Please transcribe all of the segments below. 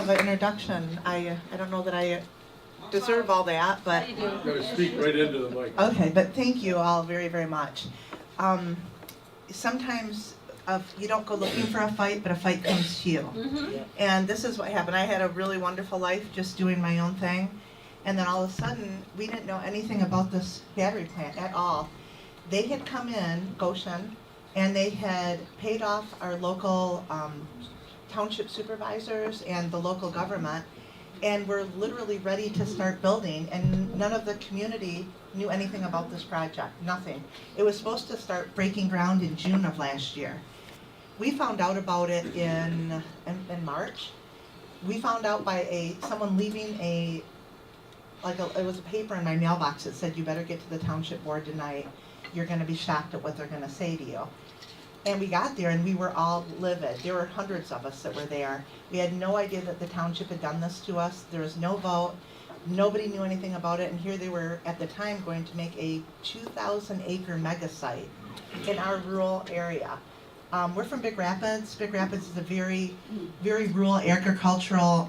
of an introduction. I don't know that I deserve all that, but You gotta speak right into the mic. okay. But thank you all very, very much. Sometimes you don't go looking for a fight, but a fight comes to you. And this is what happened. I had a really wonderful life, just doing my own thing, and then all of a sudden, we didn't know anything about this battery plant at all. They had come in, Gotion, and they had paid off our local township supervisors and the local government, and we're literally ready to start building, and none of the community knew anything about this project, nothing. It was supposed to start breaking ground in June of last year. We found out about it in March. We found out by someone leaving it was a paper in my mailbox that said, you better get to the township board tonight. You're gonna be shocked at what they're gonna say to you. And we got there and we were all livid. There were hundreds of us that were there. We had no idea that the township had done this to us. There was no vote. Nobody knew anything about it. And here they were at the time going to make a 2,000 acre mega site in our rural area. We're from Big Rapids. Big Rapids is a very, very rural agricultural,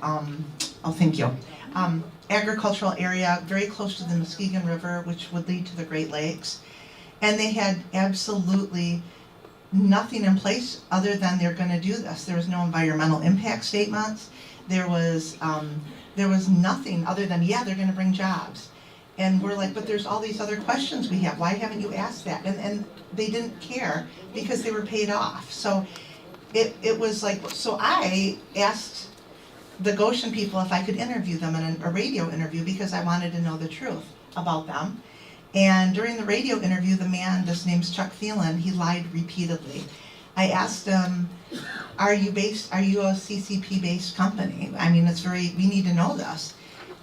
agricultural area, very close to the Muskegon River, which would lead to the Great Lakes. And they had absolutely nothing in place other than they're going to do this. There was no environmental impact statements. There was nothing other than, yeah, they're going to bring jobs. And we're like, but there's all these other questions we have. Why haven't you asked that? And they didn't care because they were paid off. So it was like, so I asked the Gotion people if I could interview them in a radio interview because I wanted to know the truth about them. And during the radio interview, the man, this name's Chuck Thielen, he lied repeatedly. I asked him, are you a CCP-based company? I mean, we need to know this.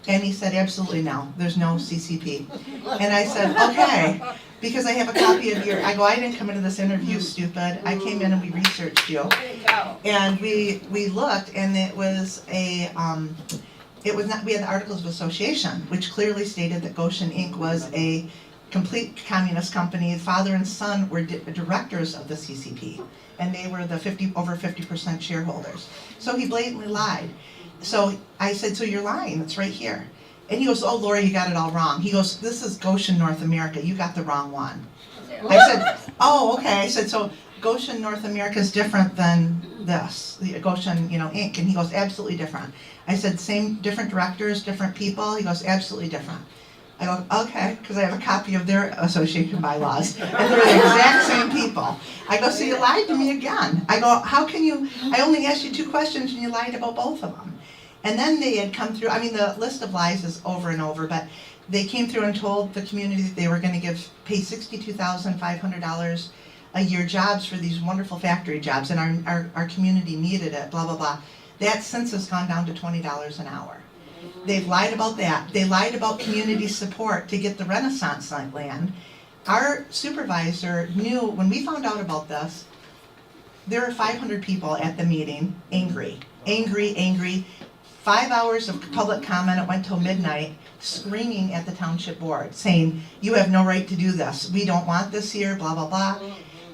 And he said, absolutely no, there's no CCP. And I said, okay, because I have a copy of I didn't come into this interview stupid. I came in and we researched you. And we looked, and it was we had the Articles of Association, which clearly stated that Gotion Inc. was a complete communist company. The father and son were directors of the CCP, and they were the over 50% shareholders. So he blatantly lied. So I said, so you're lying, it's right here. And he goes, oh, Lori, you got it all wrong. He goes, this is Gotion North America, you got the wrong one. I said, oh, okay. I said, so Gotion North America is different than this, the Gotion, Inc. And he goes, absolutely different. I said, different directors, different people. He goes, absolutely different. I go, okay, because I have a copy of their association bylaws, and they're the exact same people. I go, so you lied to me again. I go, how can you, I only asked you 2 questions and you lied about both of them. And then they had come through, the list of lies is over and over, but they came through and told the community that they were going to pay $62,500 a year jobs for these wonderful factory jobs, and our community needed it, blah, blah, blah. That since has gone down to $20 an hour. They've lied about that. They lied about community support to get the Renaissance land. Our supervisor knew, when we found out about this, there were 500 people at the meeting, angry. 5 hours of public comment, it went till midnight, screaming at the township board, saying, you have no right to do this. We don't want this here, blah, blah, blah.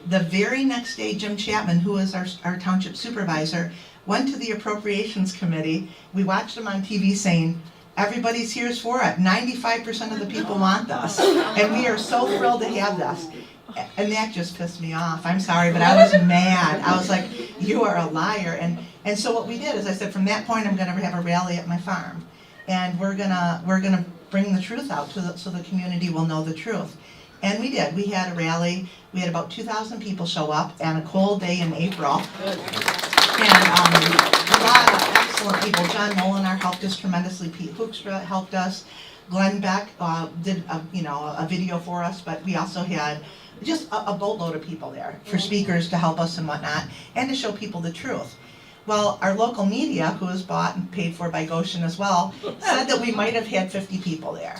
The very next day, Jim Chapman, who is our township supervisor, went to the appropriations committee. We watched him on TV saying, everybody's here for it. 95% of the people want this. And we are so thrilled to have this. And that just pissed me off. I'm sorry, but I was mad. I was like, you are a liar. And so what we did is I said, from that point, I'm going to have a rally at my farm. And we're gonna bring the truth out so the community will know the truth. And we did. We had a rally. We had about 2,000 people show up on a cold day in April. And a lot of excellent people. John Molinar helped us tremendously. Pete Hoekstra helped us. Glenn Beck did a video for us, but we also had just a boatload of people there for speakers to help us and whatnot, and to show people the truth. Well, our local media, who was bought and paid for by Gotion as well, said that we might have had 50 people there.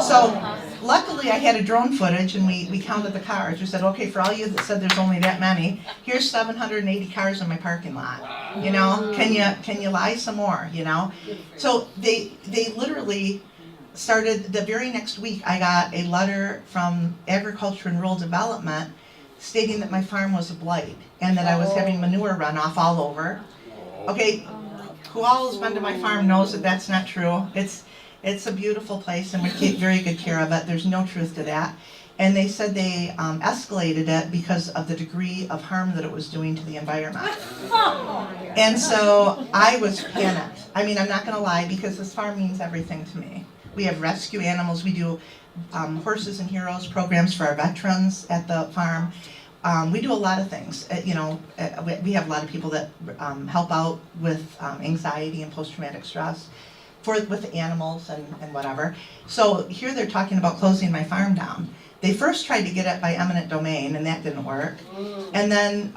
So luckily I had a drone footage, and we counted the cars. We said, okay, for all you that said there's only that many, here's 780 cars in my parking lot. Can you lie some more, So they literally started, the very next week I got a letter from Agriculture and Rural Development stating that my farm was a blight and that I was having manure runoff all over. Okay, who all has been to my farm knows that that's not true. It's a beautiful place and we take very good care of it. There's no truth to that. And they said they escalated it because of the degree of harm that it was doing to the environment. And so I was panicked. I mean, I'm not gonna lie, because this farm means everything to me. We have rescue animals, we do Horses and Heroes programs for our veterans at the farm. We do a lot of things. We have a lot of people that help out with anxiety and post-traumatic stress with the animals and whatever. So here they're talking about closing my farm down. They first tried to get it by eminent domain, and that didn't work. And then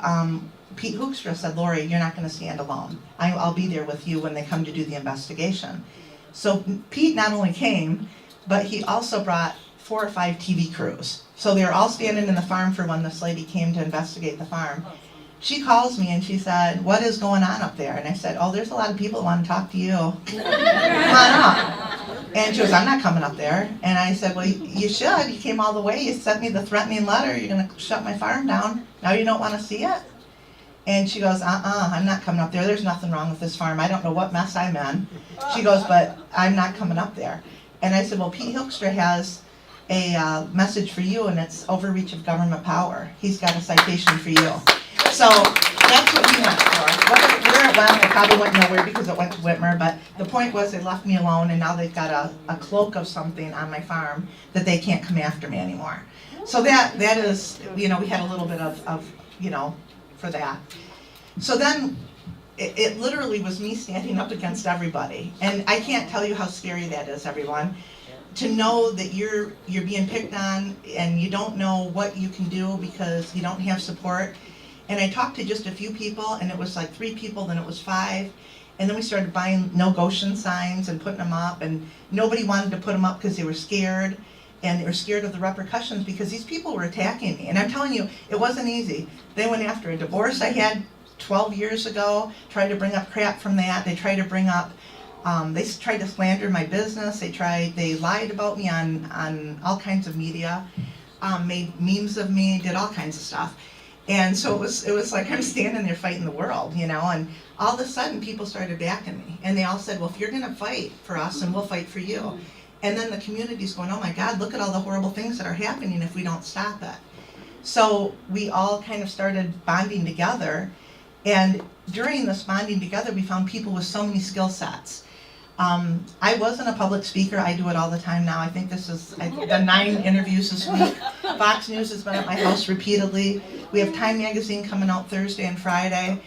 Pete Hoekstra said, Lori, you're not going to stand alone. I'll be there with you when they come to do the investigation. So Pete not only came, but he also brought 4 or 5 TV crews. So they were all standing in the farm for when this lady came to investigate the farm. She calls me and she said, what is going on up there? And I said, oh, there's a lot of people that want to talk to you. Come on up. And she goes, I'm not coming up there. And I said, well, you should. You came all the way. You sent me the threatening letter. You're going to shut my farm down. Now you don't want to see it? And she goes, I'm not coming up there. There's nothing wrong with this farm. I don't know what mess I'm in. She goes, but I'm not coming up there. And I said, well, Pete Hoekstra has a message for you, and it's overreach of government power. He's got a citation for you. So that's what he went for. Where it went, it probably went nowhere because it went to Whitmer, but the point was they left me alone, and now they've got a cloak of something on my farm that they can't come after me anymore. So that is, we had a little bit of for that. So then it literally was me standing up against everybody. And I can't tell you how scary that is, everyone. To know that you're being picked on and you don't know what you can do because you don't have support. And I talked to just a few people, and it was like 3 people, then it was 5. And then we started buying no Gotion signs and putting them up, and nobody wanted to put them up because they were scared. And they were scared of the repercussions because these people were attacking me. And I'm telling you, it wasn't easy. They went after a divorce I had 12 years ago, tried to bring up crap from that. They tried to bring up, they tried to slander my business. They lied about me on all kinds of media, made memes of me, did all kinds of stuff. And so it was like I'm standing there fighting the world, and all of a sudden people started backing me. And they all said, well, if you're gonna fight for us, then we'll fight for you. And then the community's going, oh my God, look at all the horrible things that are happening if we don't stop it. So we all kind of started bonding together. And during this bonding together, we found people with so many skill sets. I wasn't a public speaker. I do it all the time now. I think this is the 9 interviews this week. Fox News has been at my house repeatedly. We have Time Magazine coming out Thursday and Friday.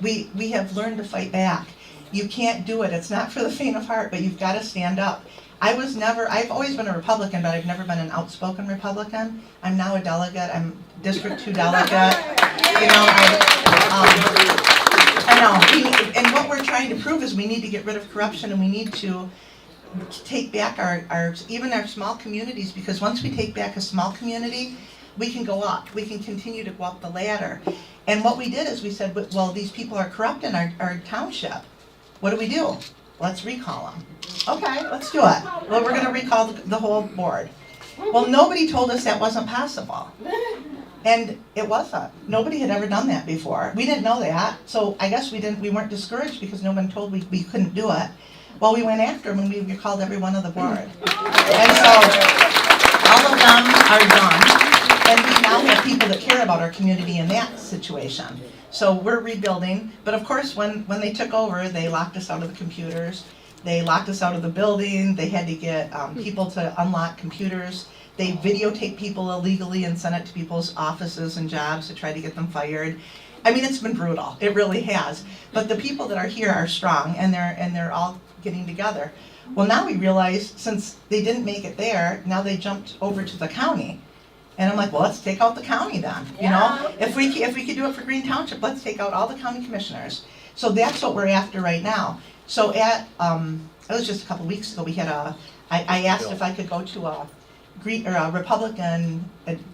We have learned to fight back. You can't do it. It's not for the faint of heart, but you've got to stand up. I've always been a Republican, but I've never been an outspoken Republican. I'm now a delegate. I'm District 2 delegate. I know. And what we're trying to prove is we need to get rid of corruption, and we need to take back even our small communities, because once we take back a small community, we can go up. We can continue to go up the ladder. And what we did is we said, well, these people are corrupt in our township. What do we do? Let's recall them. Okay, let's do it. Well, we're going to recall the whole board. Well, nobody told us that wasn't possible. And it wasn't. Nobody had ever done that before. We didn't know that, so I guess we weren't discouraged because no one told we couldn't do it. Well, we went after them and we recalled every one of the board. And so all of them are done. And we now have people that care about our community in that situation. So we're rebuilding, but of course when they took over, they locked us out of the computers, they locked us out of the building, they had to get people to unlock computers, they videotape people illegally and send it to people's offices and jobs to try to get them fired. I mean, it's been brutal, it really has. But the people that are here are strong, and they're all getting together. Well, now we realize, since they didn't make it there, now they jumped over to the county. And I'm like, well, let's take out the county then. If we could do it for Green Township, let's take out all the county commissioners. So that's what we're after right now. So it was just a couple weeks ago, we had I asked if I could go to a Republican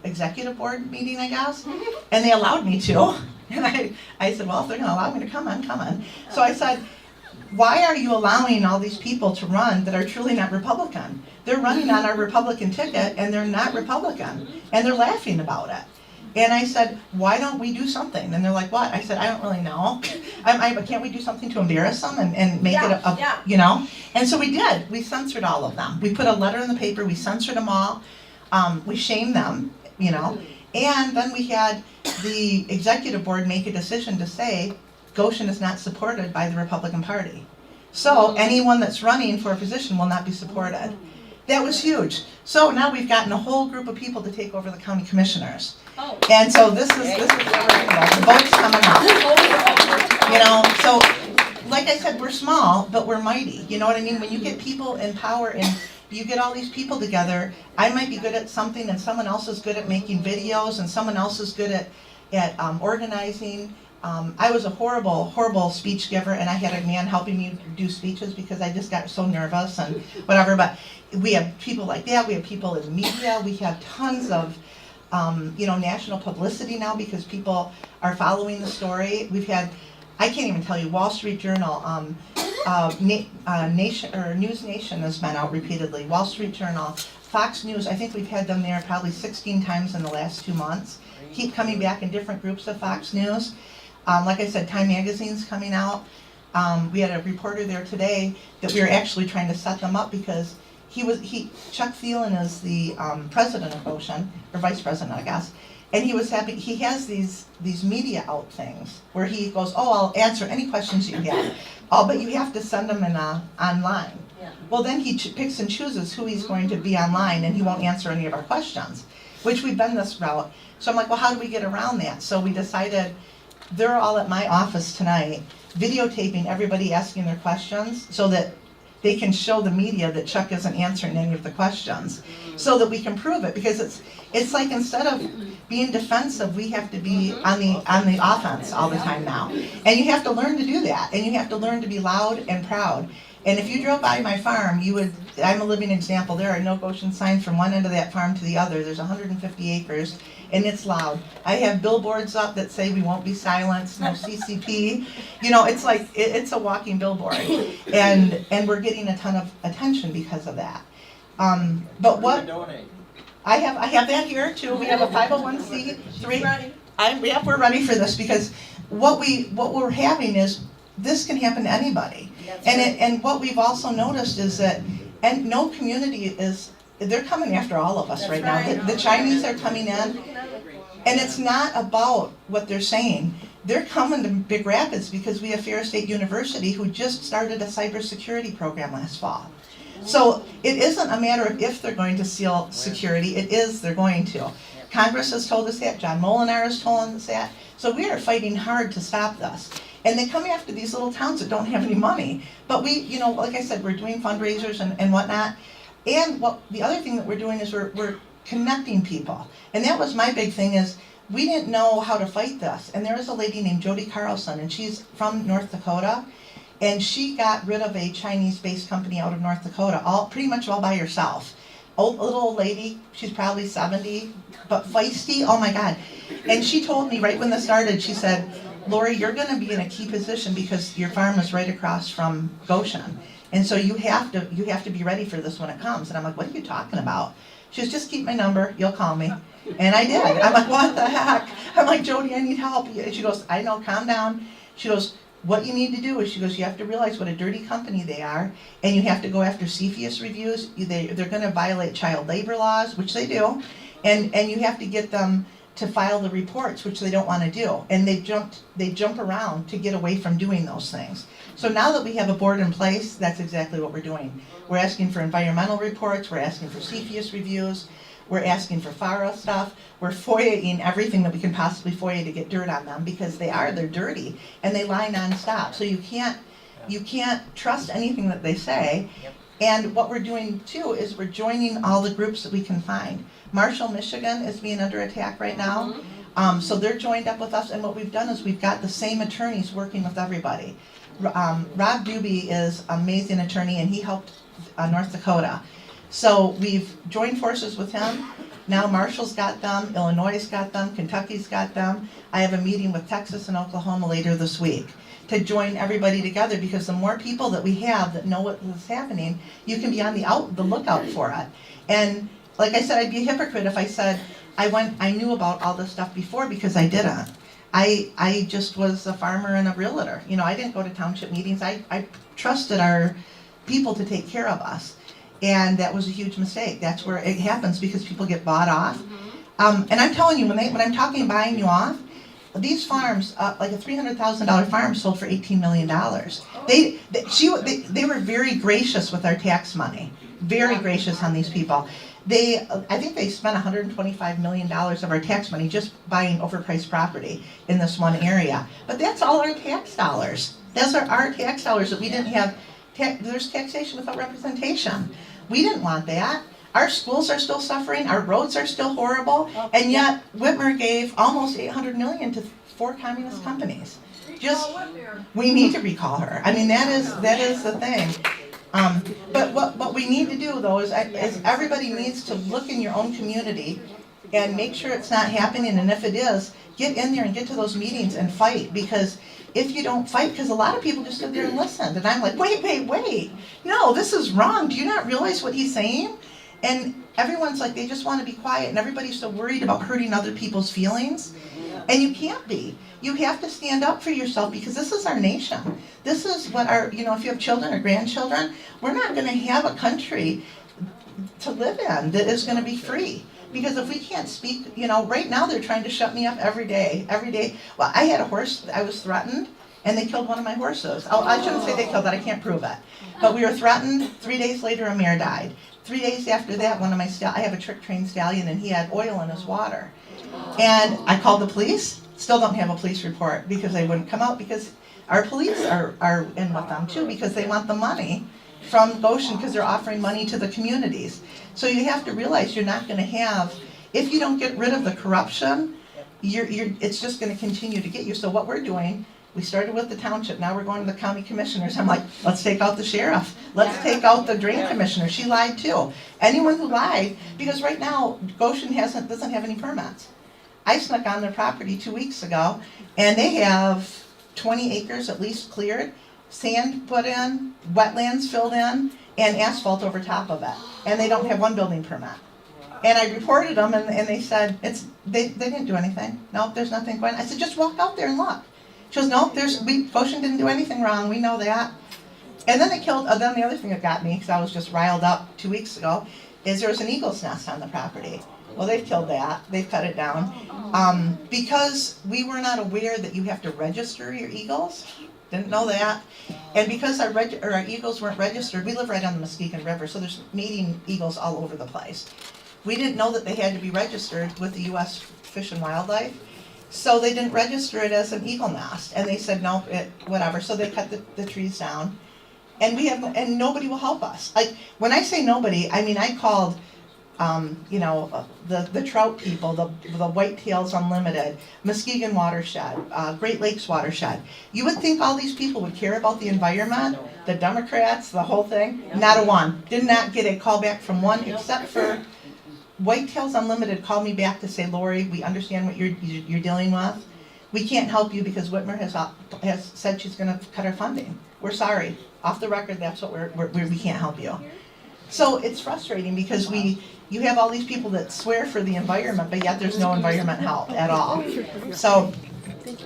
executive board meeting, I guess, and they allowed me to. And I said, well, if they're gonna allow me to come on. So I said, why are you allowing all these people to run that are truly not Republican? They're running on our Republican ticket and they're not Republican, and they're laughing about it. And I said, why don't we do something? And they're like, what? I said, I don't really know. Can't we do something to embarrass them and make it a, you know? And so we did. We censored all of them. We put a letter in the paper. We censored them all. We shamed them, you know. And then we had the executive board make a decision to say Gotion is not supported by the Republican Party. So anyone that's running for a position will not be supported. That was huge. So now we've gotten a whole group of people to take over the county commissioners. And so this is where we're the vote's coming up. You know, so like I said, we're small, but we're mighty. You know what I mean? When you get people in power and you get all these people together, I might be good at something and someone else is good at making videos and someone else is good at organizing. I was a horrible speech giver, and I had a man helping me do speeches because I just got so nervous and whatever. But we have people like that. We have people in media. We have tons of, national publicity now because people are following the story. We've had, I can't even tell you, Wall Street Journal, Nation or News Nation has been out repeatedly. Wall Street Journal, Fox News. I think we've had them there probably 16 times in the last 2 months. Keep coming back in different groups of Fox News. Like I said, Time Magazine's coming out. We had a reporter there today that we were actually trying to set them up because Chuck Thielen is the president of Gotion, or vice president, I guess, and he has these media out things where he goes, I'll answer any questions you have. But you have to send them online. Yeah. Well, then he picks and chooses who he's going to be online, and he won't answer any of our questions, which we've been this route. So I'm like, well, how do we get around that? So we decided they're all at my office tonight, videotaping everybody asking their questions so that they can show the media that Chuck isn't answering any of the questions so that we can prove it. Because it's like instead of being defensive, we have to be on the offense all the time now. And you have to learn to do that. And you have to learn to be loud and proud. And if you drove by my farm, I'm a living example. There are no Gotion signs from one end of that farm to the other. There's 150 acres, and it's loud. I have billboards up that say we won't be silenced, no CCP. You know, it's like, it's a walking billboard. And we're getting a ton of attention because of that. But what, I have that here too. We have a 501c3. We're ready for this because what we're having is, this can happen to anybody. And what we've also noticed is that, and no community they're coming after all of us right now. The Chinese are coming in, and it's not about what they're saying. They're coming to Big Rapids because we have Ferris State University who just started a cybersecurity program last fall. So it isn't a matter of if they're going to seal security, they're going to. Congress has told us that, John Molinar has told us that. So we are fighting hard to stop this. And they come after these little towns that don't have any money. But we, like I said, we're doing fundraisers and whatnot. And the other thing that we're doing is we're connecting people. And that was my big thing is, we didn't know how to fight this. And there was a lady named Jody Carlson, and she's from North Dakota. And she got rid of a Chinese-based company out of North Dakota, pretty much all by herself. Little old lady, she's probably 70, but feisty, oh my God. And she told me right when this started, she said, Lori, you're going to be in a key position because your farm is right across from Gotion. And so you have to be ready for this when it comes. And I'm like, what are you talking about? She goes, just keep my number, you'll call me. And I did. I'm like, what the heck? I'm like, Jody, I need help. And she goes, I know, calm down. She goes, what you need to do is, she goes, you have to realize what a dirty company they are, and you have to go after CFIUS reviews. They're going to violate child labor laws, which they do, and you have to get them to file the reports, which they don't want to do. And they jump around to get away from doing those things. So now that we have a board in place, that's exactly what we're doing. We're asking for environmental reports, we're asking for CFIUS reviews, we're asking for FARA stuff, we're FOIA-ing everything that we can possibly FOIA to get dirt on them because they're dirty and they lie nonstop. So you can't trust anything that they say. Yep. And what we're doing too is we're joining all the groups that we can find. Marshall, Michigan is being under attack right now. So they're joined up with us, and what we've done is we've got the same attorneys working with everybody. Rob Doobie is an amazing attorney, and he helped North Dakota. So we've joined forces with him. Now Marshall's got them, Illinois' got them, Kentucky's got them. I have a meeting with Texas and Oklahoma later this week to join everybody together, because the more people that we have that know what is happening, you can be on the lookout for it. And like I said, I'd be a hypocrite if I said I knew about all this stuff before because I didn't. I just was a farmer and a realtor. You know, I didn't go to township meetings. I trusted our people to take care of us. And that was a huge mistake. That's where it happens because people get bought off. And I'm telling you, when I'm talking buying you off, these farms, like a $300,000 farm sold for $18 million. They were very gracious with our tax money. Very gracious on these people. I think they spent $125 million of our tax money just buying overpriced property in this one area. But that's all our tax dollars. Those are our tax dollars that we didn't have. There's taxation without representation. We didn't want that. Our schools are still suffering. Our roads are still horrible. And yet Whitmer gave almost $800 million to 4 communist companies. We need to recall her. I mean, that is the thing. But what we need to do, though, is everybody needs to look in your own community and make sure it's not happening. And if it is, get in there and get to those meetings and fight. Because if you don't fight, because a lot of people just sit there and listen. And I'm like, wait. No, this is wrong. Do you not realize what he's saying? And everyone's like, they just want to be quiet. And everybody's so worried about hurting other people's feelings. And you can't be. You have to stand up for yourself because this is our nation. This is what if you have children or grandchildren, we're not going to have a country to live in that is going to be free. Because if we can't speak, right now they're trying to shut me up every day. Well, I had a horse, I was threatened, and they killed one of my horses. I shouldn't say they killed it, I can't prove it. But we were threatened, 3 days later a mare died. 3 days after that, I have a trick-trained stallion, and he had oil in his water. And I called the police, still don't have a police report because they wouldn't come out because our police are in with them too because they want the money from Gotion because they're offering money to the communities. So you have to realize you're not going to have, if you don't get rid of the corruption, it's just going to continue to get you. So what we're doing, we started with the township, now we're going to the county commissioners. I'm like, let's take out the sheriff. Let's take out the drain commissioner. She lied too. Anyone who lied, because right now Gotion doesn't have any permits. I snuck on their property 2 weeks ago, and they have 20 acres at least cleared, sand put in, wetlands filled in, and asphalt over top of it. And they don't have one building permit. And I reported them, and they said, they didn't do anything. No, there's nothing going on. I said, just walk out there and look. She goes, no, Gotion didn't do anything wrong, we know that. And then then the other thing that got me, because I was just riled up 2 weeks ago, is there was an eagle's nest on the property. Well, they've killed that. They've cut it down. Because we were not aware that you have to register your eagles. Didn't know that. And because our eagles weren't registered, we live right on the Muskegon River, so there's mating eagles all over the place. We didn't know that they had to be registered with the U.S. Fish and Wildlife. So they didn't register it as an eagle nest. And they said, no, whatever. So they cut the trees down. And nobody will help us. When I say nobody, I mean I called the trout people, the Whitetails Unlimited, Muskegon Watershed, Great Lakes Watershed. You would think all these people would care about the environment, the Democrats, the whole thing. Not a one. Did not get a call back from one, except for Whitetails Unlimited called me back to say, Lori, we understand what you're dealing with. We can't help you because Whitmer has said she's going to cut our funding. We're sorry. Off the record, that's what we can't help you. So it's frustrating because you have all these people that swear for the environment, but yet there's no environment help at all. So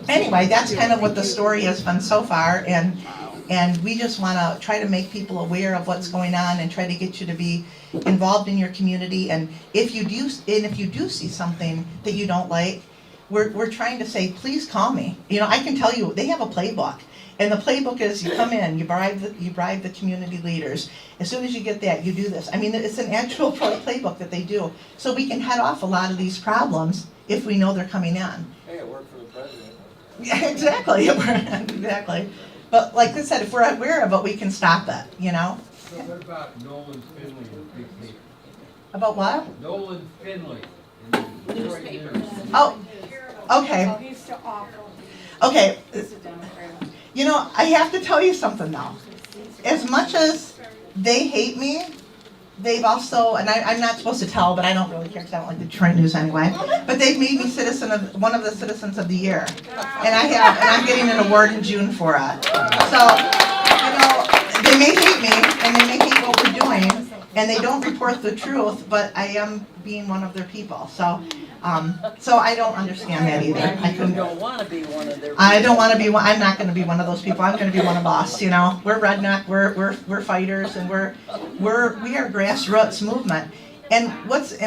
anyway, that's kind of what the story has been so far, and we just want to try to make people aware of what's going on and try to get you to be involved in your community. And if you do see something that you don't like, we're trying to say, please call me. I can tell you they have a playbook. And the playbook is you come in, you bribe the community leaders. As soon as you get that, you do this. I mean, it's an actual playbook that they do. So we can head off a lot of these problems if we know they're coming in. Hey, it worked for the president. Yeah, exactly. Exactly. But like I said, if we're aware of it, we can stop it, So what about Nolan Finley in the big paper? About what? Nolan Finley in the Detroit News. Oh, okay. Oh, he's so awful. Okay. He's a Democrat. I have to tell you something now. As much as they hate me, they've also, and I'm not supposed to tell, but I don't really care because I don't like the Detroit News anyway, but they've made me one of the Citizens of the Year. And I'm getting an award in June for it. So, they may hate me, and they may hate what we're doing, and they don't report the truth, but I am being one of their people. So, So I don't understand that either. I You couldn't. don't wanna be one of their. I don't want to be one. I'm not going to be one of those people. I'm going to be one of us. You know, we're redneck. We're fighters, and we are grassroots movement. And what's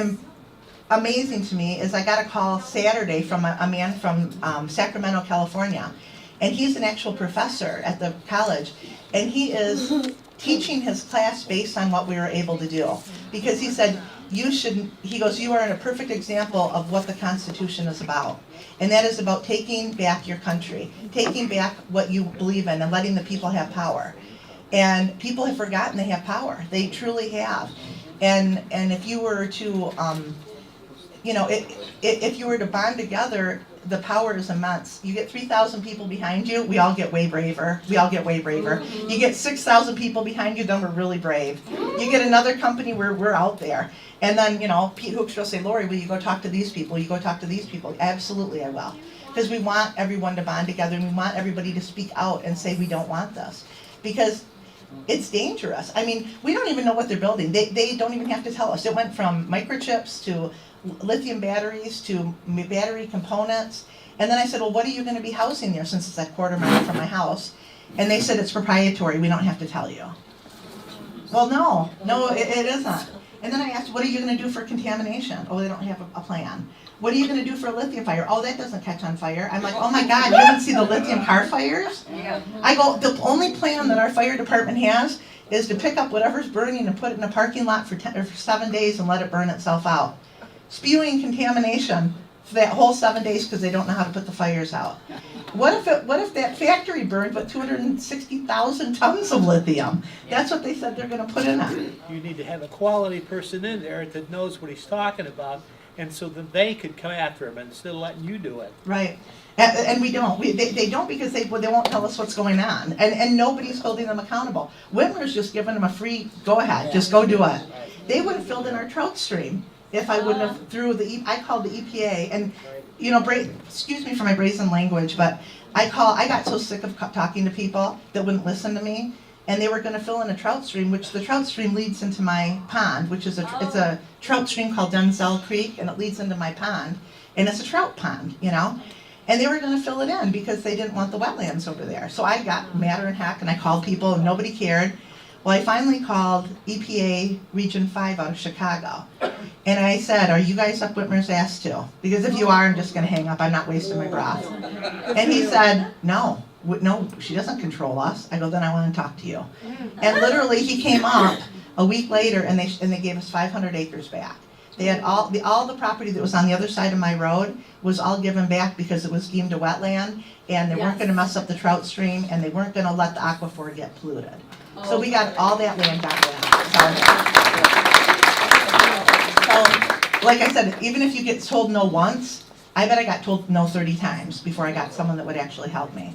amazing to me is I got a call Saturday from a man from Sacramento, California, and he's an actual professor at the college, and he is teaching his class based on what we were able to do, because he said he goes, you are a perfect example of what the Constitution is about, and that is about taking back your country, taking back what you believe in, and letting the people have power. And people have forgotten they have power. They truly have. And if you were to if you were to bond together, the power is immense. You get 3,000 people behind you, we all get way braver. You get 6,000 people behind you, then we're really brave. You get another company where we're out there. And then, Pete Hoekstra will say, Lori, will you go talk to these people? You go talk to these people. Absolutely, I will. Because we want everyone to bond together, and we want everybody to speak out and say we don't want this. Because it's dangerous. I mean, we don't even know what they're building. They don't even have to tell us. It went from microchips to lithium batteries to battery components. And then I said, well, what are you going to be housing there, since it's a quarter mile from my house? And they said, it's proprietary. We don't have to tell you. Well, no, it isn't. And then I asked, what are you going to do for contamination? Oh, they don't have a plan. What are you going to do for a lithium fire? Oh, that doesn't catch on fire. I'm like, oh my God, you didn't see the lithium car fires? I go, the only plan that our fire department has is to pick up whatever's burning and put it in a parking lot for 7 days and let it burn itself out. Spewing contamination for that whole 7 days because they don't know how to put the fires out. What if that factory burned with 260,000 tons of lithium? That's what they said they're going to put in it. You need to have a quality person in there that knows what he's talking about, and so that they could come after him instead of letting you do it. Right. And we don't. They don't, because they won't tell us what's going on. And nobody's holding them accountable. Whitmer's just giving them a free go-ahead. Just go do it. They would have filled in our trout stream if I wouldn't have I called the EPA, and excuse me for my brazen language, but I got so sick of talking to people that wouldn't listen to me, and they were going to fill in a trout stream, which the trout stream leads into my pond, which is it's a trout stream called Denzel Creek, and it leads into my pond, and it's a trout pond, and they were going to fill it in because they didn't want the wetlands over there. So I got madder than heck, and I called people, and nobody cared. Well, I finally called EPA Region 5 out of Chicago, and I said, are you guys up Whitmer's ass too? Because if you are, I'm just going to hang up. I'm not wasting my breath. And he said, no, she doesn't control us. I go, then I want to talk to you. And literally, he came up a week later, and they gave us 500 acres back. They had all the property that was on the other side of my road was all given back because it was deemed a wetland, and they weren't going to mess up the trout stream, and they weren't going to let the aquifer get polluted. So we got all that land got back. So, like I said, even if you get told no once, I bet I got told no 30 times before I got someone that would actually help me.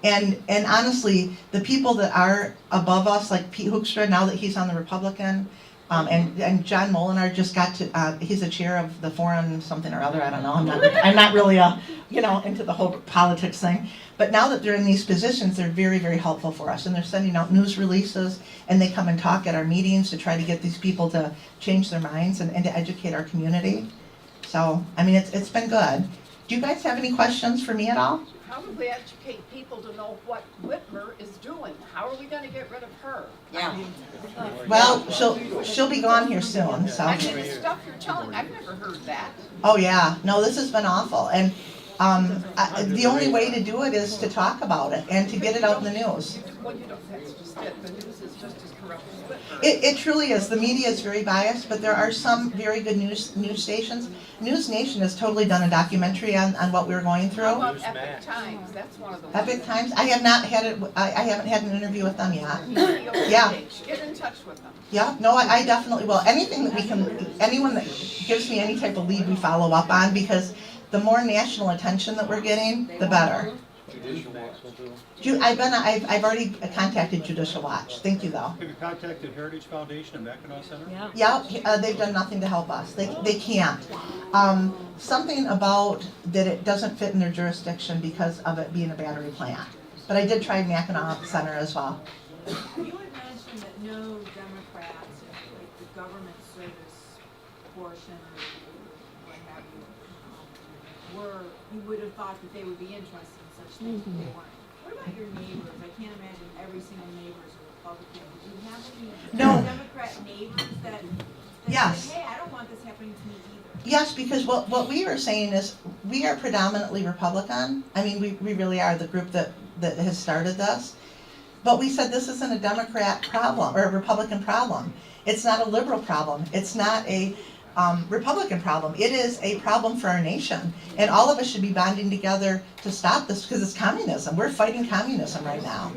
And honestly, the people that are above us, like Pete Hoekstra, now that he's on the Republican, and John Molinar just got to, he's the chair of the foreign something or other, I don't know, I'm not really, into the whole politics thing. But now that they're in these positions, they're very, very helpful for us. And they're sending out news releases, and they come and talk at our meetings to try to get these people to change their minds and to educate our community. So, I mean, it's been good. Do you guys have any questions for me at all? How do we educate people to know what Whitmer is doing? How are we gonna get rid of her? Yeah. Well, she'll be gone here soon, so. I mean, the stuff you're telling, I've never heard that. Oh, yeah. No, this has been awful. And the only way to do it is to talk about it and to get it out in the news. Well, that's just it. The news is just as corrupt as Whitmer. It truly is. The media is very biased, but there are some very good news stations. News Nation has totally done a documentary on what we were going How through. about Epic Times? That's one of the ones. Epic Times? I have not had it. I haven't had an interview with them yet. that- Yeah. Get in touch with them. Yeah, no, I definitely will. Anything that we can, anyone that gives me any type of lead, we follow up on, because the more national attention that we're getting, the better. I've already contacted Judicial Watch. Thank you, though. Have you contacted Heritage Foundation and Mackinac Center? Yeah, they've done nothing to help us. They can't. Something about that it doesn't fit in their jurisdiction because of it being a battery plant. But I did try Mackinac Center as well. You had mentioned that no Democrats, like the government service portion or what have you, were, you would have thought that they would be interested in such things, but they weren't. What about your neighbors? I can't imagine every single neighbor is a Republican. Do you have any No. Democrat neighbors that Yes. say, hey, I don't want this happening to me either? Yes, because what we were saying is, we are predominantly Republican. I mean, we really are the group that has started this. But we said this isn't a Democrat problem, or a Republican problem. It's not a liberal problem. It's not a Republican problem. It is a problem for our nation. And all of us should be banding together to stop this, because it's communism. We're fighting communism right now.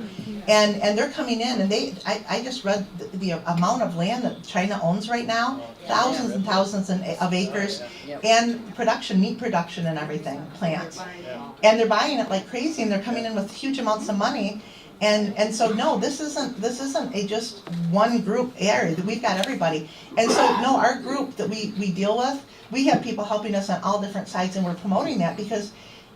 And they're coming in, and I just read the amount of land that China owns right now, thousands and thousands of acres, and production, meat production and everything, plants. And they're buying it like crazy, and they're coming in with huge amounts of money. And so no, this isn't a just one group area. We've got everybody. And so no, our group that we deal with, we have people helping us on all different sides, and we're promoting that, because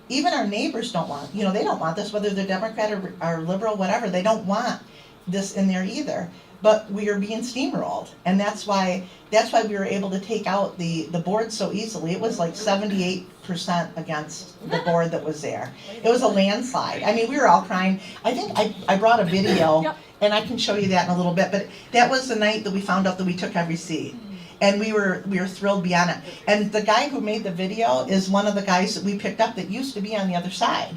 even our neighbors don't want, they don't want this, whether they're Democrat or liberal, whatever, they don't want this in there either. But we are being steamrolled, and that's why we were able to take out the board so easily. It was like 78% against the board that was there. It was a landslide. I mean, we were all crying. I think I brought a video, and I can show you that in a little bit, but that was the night that we found out that we took every seat. And we were thrilled beyond it. And the guy who made the video is one of the guys that we picked up that used to be on the other side.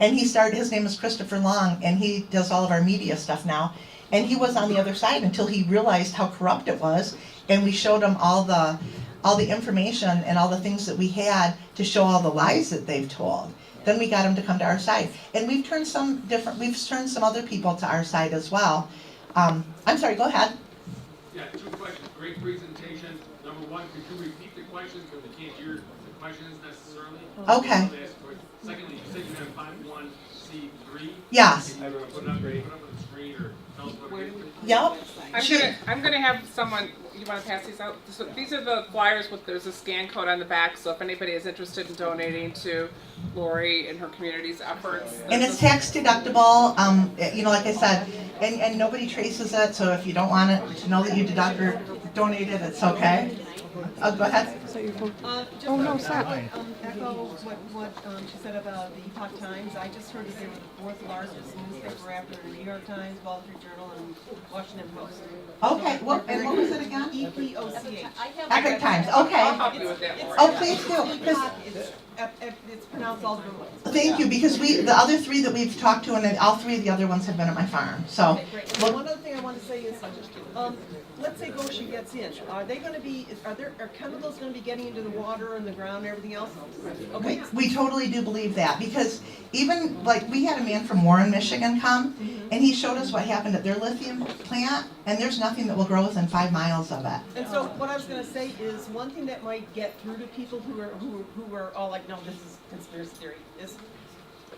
And his name is Christopher Long, and he does all of our media stuff now. And he was on the other side until he realized how corrupt it was, and we showed him all the information and all the things that we had to show all the lies that they've told. Then we got him to come to our side, and we've turned some other people to our side as well. I'm sorry, go ahead. Yeah, 2 questions. Great presentation. Number 1, could you repeat the questions because we can't hear the questions necessarily? Okay. Secondly, you said you have 51C3. Yes. Can you put it up on the screen or tell us what it is? Yep. I'm gonna have someone, you wanna pass these out? So these are the flyers there's a scan code on the back, so if anybody is interested in donating to Lori and her community's efforts. And it's tax deductible, like I said, and nobody traces it, so if you don't want it to know that you donated, it's okay. Go ahead. Echo what she said about the Epoch Times. I just heard that they were the 4th largest newspaper after the New York Times, Wall Street Journal, and Washington Post. Okay, and what was it again? EPOCH. Epic Times, I'll okay. help you with that, Lori. Oh, please do, 'cause It's pronounced all different ways. thank you, because the other 3 that we've talked to, and all 3 of the other ones have been at my farm, so. Okay, great. And one other thing I want to say is, let's say Gotion gets in. Are chemicals going to be getting into the water and the ground and everything else? Okay. We totally do believe that, because even, like, we had a man from Warren, Michigan come, and he showed us what happened at their lithium plant, and there's nothing that will grow within 5 miles of it. And so what I was going to say is, one thing that might get through to people who are all like, no, this is conspiracy theory, is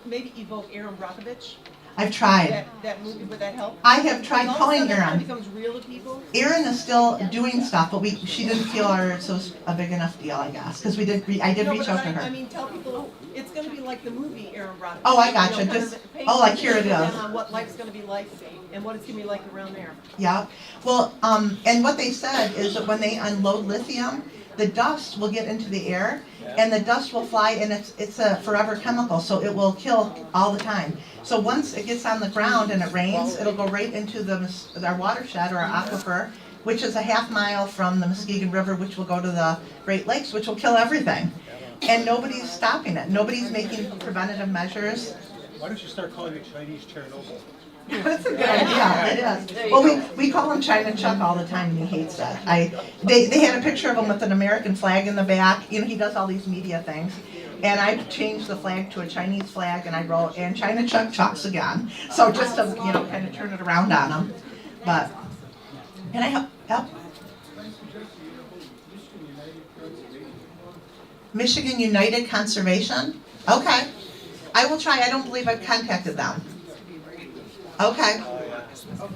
maybe evoke Aaron Brockovich. I've tried. That movie, would that help? I have tried calling It Aaron. becomes real to people. Aaron is still doing stuff, but she didn't feel it was a big enough deal, I guess, because I did reach out to I her. mean, tell people, it's going to be like the movie Aaron Brockovich. Oh, I gotcha. Kind Just- of paint like, here it picture is. On what life's going to be like and what it's going to be like around there. Yeah, well, and what they said is that when they unload lithium, the dust will get into the air, and the dust will fly, and it's a forever chemical, so it will kill all the time. So once it gets on the ground and it rains, it'll go right into our watershed or our aquifer, which is a half mile from the Muskegon River, which will go to the Great Lakes, which will kill everything. And nobody's stopping it. Nobody's making preventative measures. Why don't you start calling it Chinese Chernobyl? That's a good idea, it is. Well, we call him China Chuck all the time, and he hates that. They had a picture of him with an American flag in the back. He does all these media things. And I changed the flag to a Chinese flag, and I wrote, and China Chuck Chucks again. So just to, kind of turn it around on him. But, can I help? Michigan United Conservation? Okay. I will try. I don't believe I've contacted them. Okay.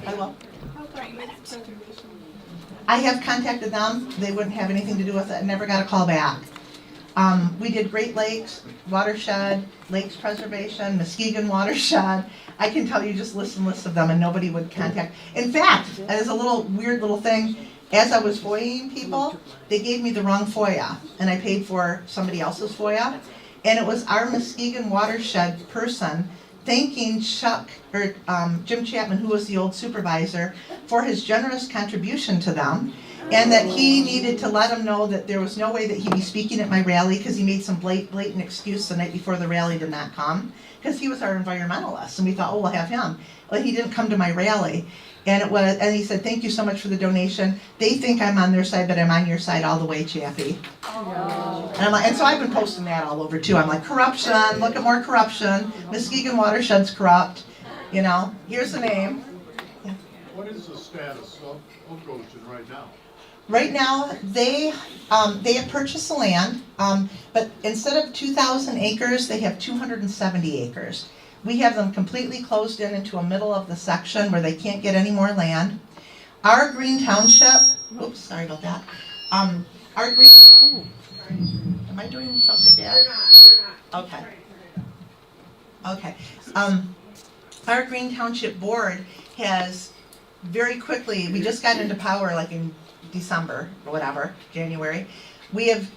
I will. I have contacted them. They wouldn't have anything to do with it. I never got a call back. We did Great Lakes, Watershed, Lakes Preservation, Muskegon Watershed. I can tell you just list of them, and nobody would contact. In fact, as a weird little thing, as I was FOIAing people, they gave me the wrong FOIA, and I paid for somebody else's FOIA. And it was our Muskegon watershed person thanking Jim Chapman, who was the old supervisor, for his generous contribution to them. And that he needed to let him know that there was no way that he'd be speaking at my rally because he made some blatant excuse the night before the rally to not come. Because he was our environmentalist, and we thought, oh, we'll have him. Well, he didn't come to my rally. And he said, thank you so much for the donation. They think I'm on their side, but I'm on your side all the way, Chappie. And so I've been posting that all over too. I'm like, corruption, look at more corruption. Muskegon watershed's corrupt. You know, here's the name. What is the status of Gotion right now? Right now, they have purchased the land, but instead of 2,000 acres, they have 270 acres. We have them completely closed in into a middle of the section where they can't get any more land. Our Green Township, oops, sorry about that. Our Green, am I doing something bad? You're not. Okay. Okay. Our Green Township Board has very quickly, we just got into power like in December or whatever, January. We have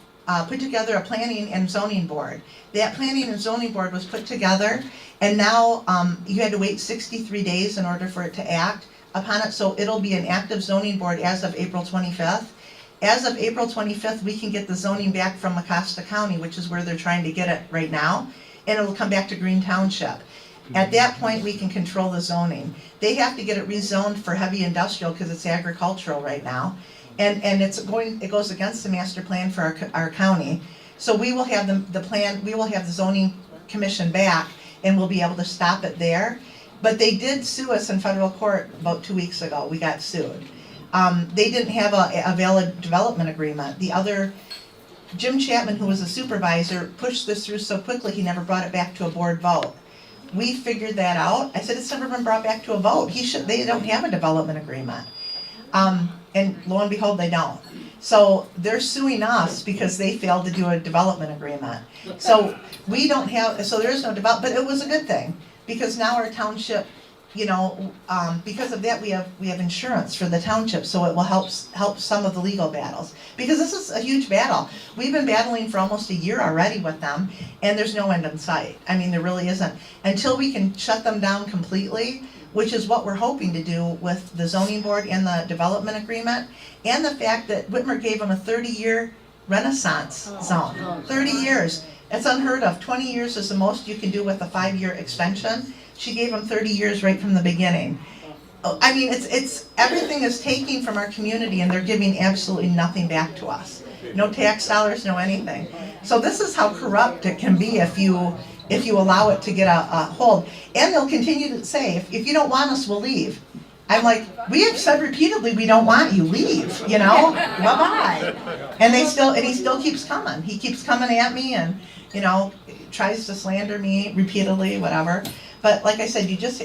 put together a planning and zoning board. That planning and zoning board was put together, and now you had to wait 63 days in order for it to act upon it, so it'll be an active zoning board as of April 25th. As of April 25th, we can get the zoning back from Mecosta County, which is where they're trying to get it right now, and it'll come back to Green Township. At that point, we can control the zoning. They have to get it rezoned for heavy industrial because it's agricultural right now. And it goes against the master plan for our county. So we will have we will have the zoning commission back, and we'll be able to stop it there. But they did sue us in federal court about 2 weeks ago. We got sued. They didn't have a valid development agreement. Jim Chapman, who was a supervisor, pushed this through so quickly he never brought it back to a board vote. We figured that out. I said, it's never been brought back to a vote. They don't have a development agreement. And lo and behold, they don't. So they're suing us because they failed to do a development agreement. So there is no development, but it was a good thing because now our township, because of that we have insurance for the township, so it will help some of the legal battles. Because this is a huge battle. We've been battling for almost a year already with them, and there's no end in sight. I mean, there really isn't. Until we can shut them down completely, which is what we're hoping to do with the zoning board and the development agreement, and the fact that Whitmer gave them a 30-year renaissance zone. 30 years. It's unheard of. 20 years is the most you can do with a 5-year extension. She gave them 30 years right from the beginning. I mean, it's everything is taking from our community, and they're giving absolutely nothing back to us. No tax dollars, no anything. So this is how corrupt it can be if you allow it to get a hold. And they'll continue to say, if you don't want us, we'll leave. I'm like, we have said repeatedly we don't want you, leave, bye-bye. And he still keeps coming. He keeps coming at me and, tries to slander me repeatedly, whatever. But like I said, we just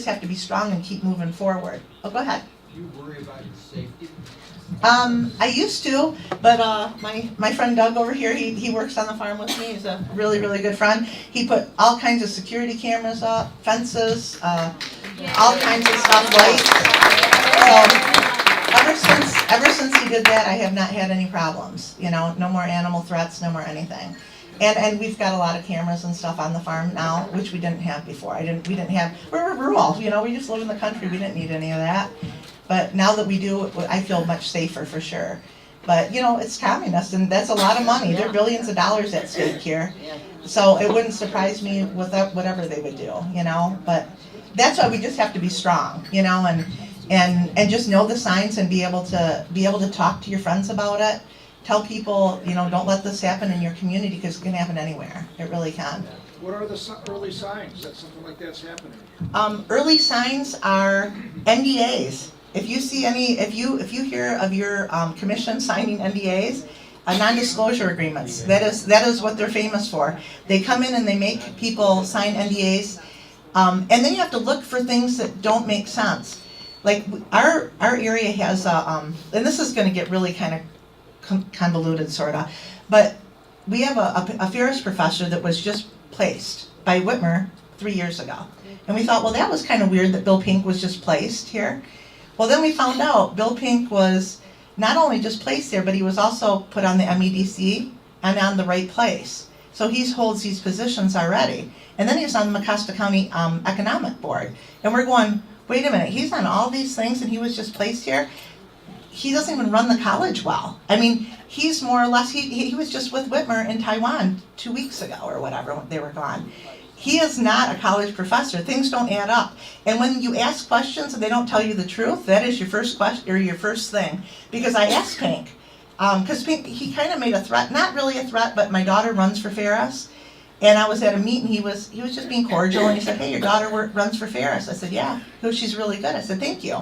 have to be strong and keep moving forward. Oh, go ahead. Do you worry about your safety? I used to, but my friend Doug over here, he works on the farm with me. He's a really, really good friend. He put all kinds of security cameras up, fences, all kinds of stuff, lights. So ever since he did that, I have not had any problems. No more animal threats, no more anything. And we've got a lot of cameras and stuff on the farm now, which we didn't have before. We're rural, we just live in the country. We didn't need any of that. But now that we do, I feel much safer for sure. But it's communist, and that's a lot of money. There are billions of dollars at stake here. So it wouldn't surprise me with whatever they would do, But that's why we just have to be strong, and just know the signs and be able to talk to your friends about it. Tell people, don't let this happen in your community because it can happen anywhere. It really can. What are the early signs that something like that's happening? Early signs are NDAs. If you hear of your commission signing NDAs, non-disclosure agreements, that is what they're famous for. They come in and they make people sign NDAs, and then you have to look for things that don't make sense. Like our area has and this is going to get really kind of convoluted, sorta, but we have a Ferris professor that was just placed by Whitmer 3 years ago, and we thought, well, that was kind of weird that Bill Pink was just placed here. Well, then we found out Bill Pink was not only just placed there, but he was also put on the MEDC and on the right place. So he holds these positions already. And then he was on the Mecosta County Economic Board. And we're going, wait a minute, he's on all these things and he was just placed here? He doesn't even run the college well. I mean, he's more or less, he was just with Whitmer in Taiwan 2 weeks ago or whatever, when they were gone. He is not a college professor. Things don't add up. And when you ask questions and they don't tell you the truth, that is your first question, or your first thing. Because I asked Pink, because Pink, he kind of made a threat, not really a threat, but my daughter runs for Ferris. And I was at a meeting, he was just being cordial, and he said, hey, your daughter runs for Ferris. I said, yeah. He goes, she's really good. I said, thank you.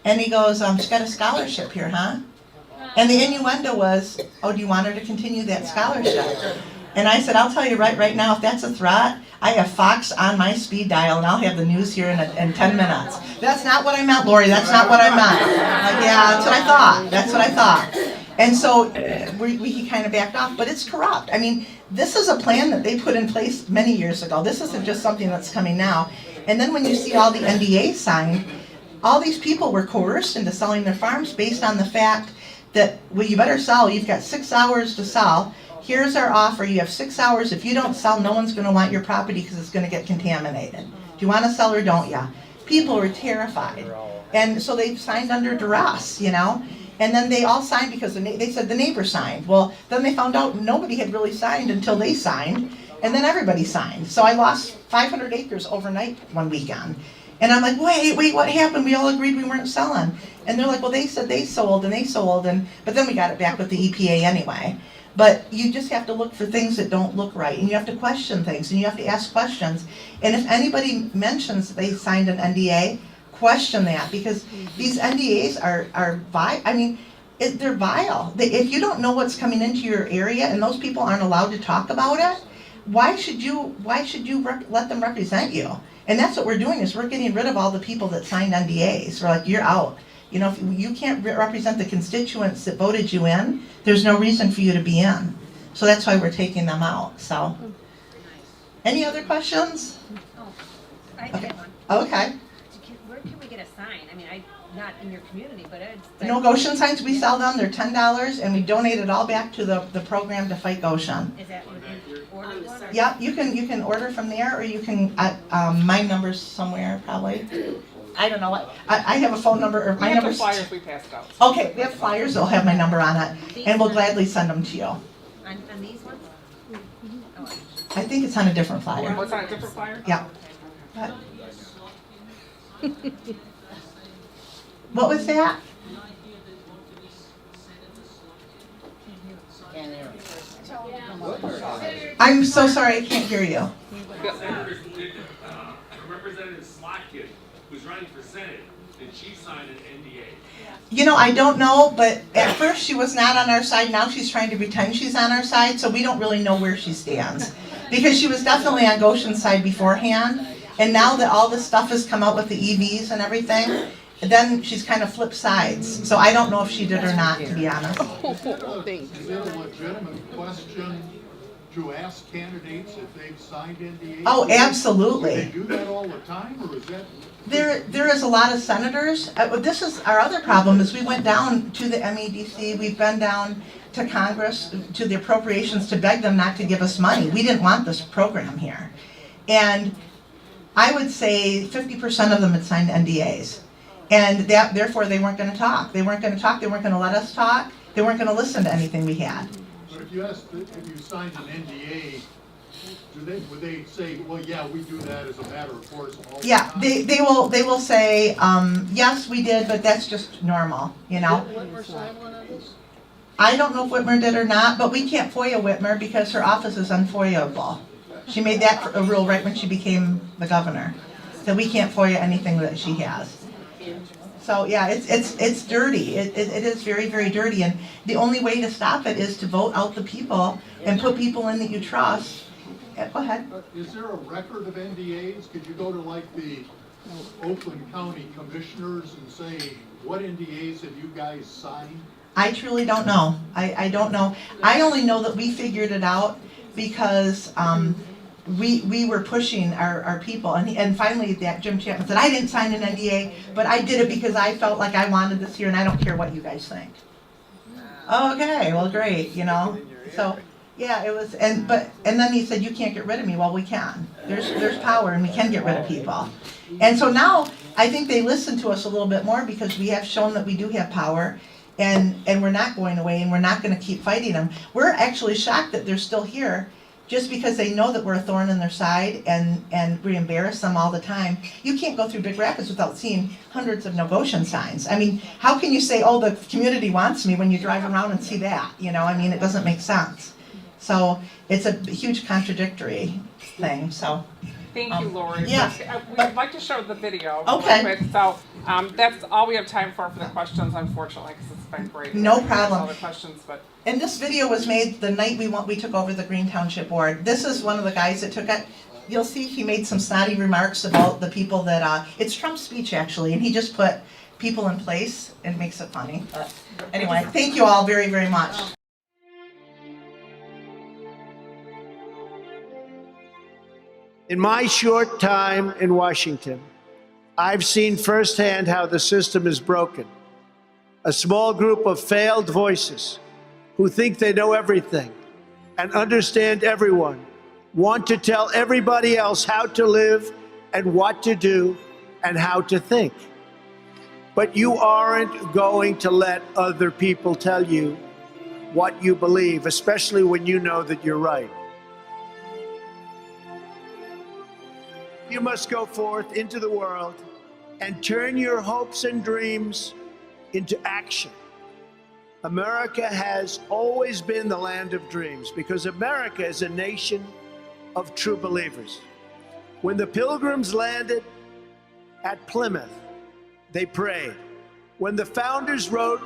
And he goes, she's got a scholarship here, huh? And the innuendo was, oh, do you want her to continue that scholarship? And I said, I'll tell you right now, if that's a threat, I have Fox on my speed dial, and I'll have the news here in 10 minutes. That's not what I meant, Lori. That's not what I meant. Like, yeah, that's what I thought. That's what I thought. And so he kind of backed off, but it's corrupt. I mean, this is a plan that they put in place many years ago. This isn't just something that's coming now. And then when you see all the NDAs signed, all these people were coerced into selling their farms based on the fact that, well, you better sell. You've got 6 hours to sell. Here's our offer. You have 6 hours. If you don't sell, no one's going to want your property because it's going to get contaminated. Do you want to sell or don't you? People were terrified. And so they signed under duress, you know. And then they all signed because they said the neighbor signed. Well, then they found out nobody had really signed until they signed. And then everybody signed. So I lost 500 acres overnight one weekend. And I'm like, wait, what happened? We all agreed we weren't selling. And they're like, well, they said they sold, but then we got it back with the EPA anyway. But you just have to look for things that don't look right, and you have to question things, and you have to ask questions. And if anybody mentions that they signed an NDA, question that, because these NDAs are vile. I mean, they're vile. If you don't know what's coming into your area, and those people aren't allowed to talk about it, why should you let them represent you? And that's what we're doing, is we're getting rid of all the people that signed NDAs. We're like, you're out. You know, if you can't represent the constituents that voted you in, there's no reason for you to be in. So that's why we're taking them out. So, any other questions? Oh, I have one. Okay. Where can we get a sign? I mean, not in your community, but it's. No Gotion signs, we sell them, they're $10, and we donate it all back to the program to fight Gotion. Is that what you order one? Yep, you can order from there, or you can, my number's somewhere probably. I don't know what, I have a phone number, or my number's. We have the flyers we passed out. Okay, we have flyers, they'll have my number on it, and we'll gladly send them to you. On these ones? Oh, I think it's on a different flyer. What's on a different flyer? Yeah. But- What was that? I'm so sorry, I can't hear you. Representative Slotkin, who's running for Senate, did she sign an NDA? You know, I don't know, but at first she was not on our side. Now she's trying to pretend she's on our side, so we don't really know where she stands. Because she was definitely on Goshen's side beforehand, and now that all this stuff has come out with the EVs and everything, then she's kind of flipped sides. So I don't know if she did or not, to be honest. Is it a legitimate question to ask candidates if they've signed NDAs? Oh, absolutely. Do they do that all the time, or is that? There is a lot of senators. This is our other problem, is we went down to the MEDC, we've been down to Congress, to the appropriations, to beg them not to give us money. We didn't want this program here. And I would say 50% of them had signed NDAs. And therefore they weren't going to talk. They weren't going to talk, they weren't going to let us talk, they weren't going to listen to anything we had. But if you signed an NDA, would they say, well, yeah, we do that as a matter of course all the Yeah, time? they will say, yes, we did, but that's just normal, you know? Did Whitmer sign one of this? I don't know if Whitmer did or not, but we can't FOIA Whitmer because her office is unFOIAable. She made that a rule right when she became the governor, that we can't FOIA anything that she has. So yeah, it's dirty. It is very, very dirty, and the only way to stop it is to vote out the people and put people in that you trust. Yeah, go ahead. Is there a record of NDAs? Could you go to like the Oakland County Commissioners and say, what NDAs have you guys signed? I truly don't know. I don't know. I only know that we figured it out because we were pushing our people, and finally that Jim Chapman said, I didn't sign an NDA, but I did it because I felt like I wanted this here, and I don't care what you guys think. Okay, well, great, you know. So Yeah, it was, and then he said, you can't get rid of me. Well, we can. There's power and we can get rid of people. And so now, I think they listen to us a little bit more because we have shown that we do have power and we're not going away and we're not gonna keep fighting them. We're actually shocked that they're still here just because they know that we're a thorn in their side and we embarrass them all the time. You can't go through Big Rapids without seeing hundreds of no Gotion signs. I mean, how can you say, oh, the community wants me when you drive around and see that? You know, I mean, it doesn't make sense. So it's a huge contradictory thing, so. Thank you, Lori. Yeah. We'd like to show the video. Okay. Real quick. So that's all we have time for the questions, unfortunately, because it's been great. No There's problem. all the questions, but And this video was made the night we took over the Green Township Board. This is one of the guys that took it. You'll see he made some snotty remarks about the people that, it's Trump's speech actually, and he just put people in place and makes it funny. But anyway, thank you all very, very much. In my short time in Washington, I've seen firsthand how the system is broken. A small group of failed voices who think they know everything and understand everyone want to tell everybody else how to live and what to do and how to think. But you aren't going to let other people tell you what you believe, especially when you know that you're right. You must go forth into the world and turn your hopes and dreams into action. America has always been the land of dreams because America is a nation of true believers. When the Pilgrims landed at Plymouth, they prayed. When the founders wrote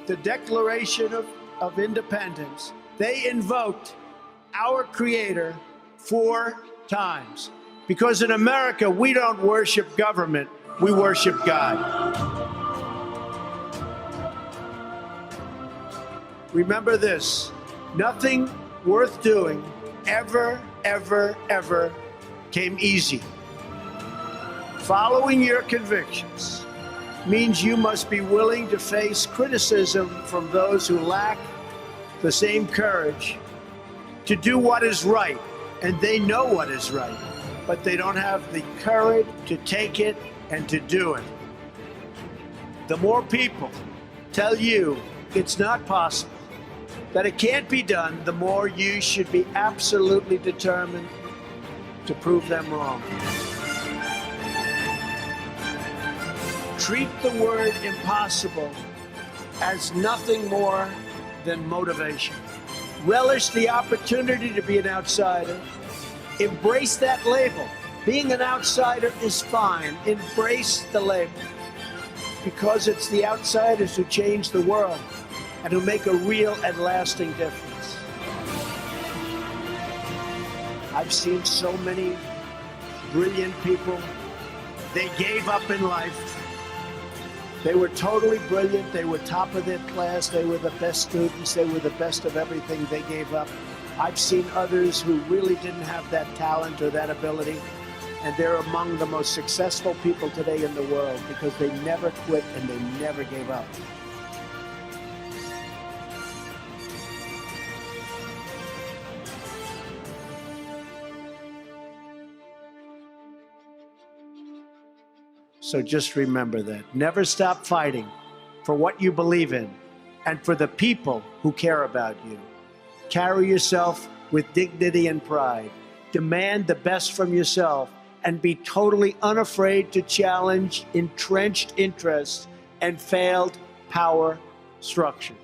the Declaration of Independence, they invoked our Creator 4 times. Because in America, we don't worship government, we worship God. Remember this, nothing worth doing ever came easy. Following your convictions means you must be willing to face criticism from those who lack the same courage to do what is right, and they know what is right, but they don't have the courage to take it and to do it. The more people tell you it's not possible, that it can't be done, the more you should be absolutely determined to prove them wrong. Treat the word impossible as nothing more than motivation. Relish the opportunity to be an outsider. Embrace that label. Being an outsider is fine. Embrace the label. Because it's the outsiders who change the world and who make a real and lasting difference. I've seen so many brilliant people. They gave up in life. They were totally brilliant. They were top of their class. They were the best students. They were the best of everything. They gave up. I've seen others who really didn't have that talent or that ability, and they're among the most successful people today in the world because they never quit and they never gave up. So just remember that. Never stop fighting for what you believe in and for the people who care about you. Carry yourself with dignity and pride. Demand the best from yourself and be totally unafraid to challenge entrenched interests and failed power structure.